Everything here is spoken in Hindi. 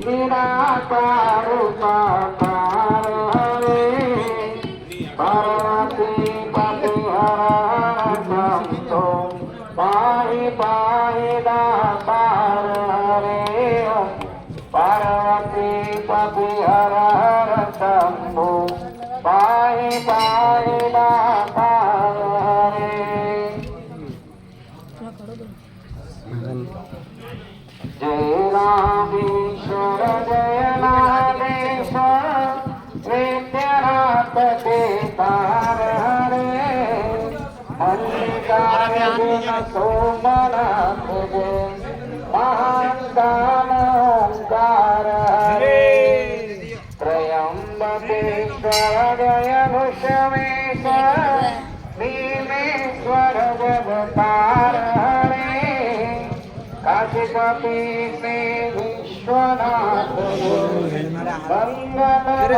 निराकार साकार हरे पार्वती पति हर शंभो पाहि पाहि दातार हरे पार्वती पति हर शंभो पाहि पाहि दातार हरे जय रामेश्वर जय नागेश्वर विद्यानाथ केदार हरे मल्लिकार्जुन सोमनाथ जय महाकाल ओंकार हरे त्र्यंबकेश्वर जय भुषमेश्वर भीमेश्वर जगतार हरे काशीपति से विश्वनाथ मंगल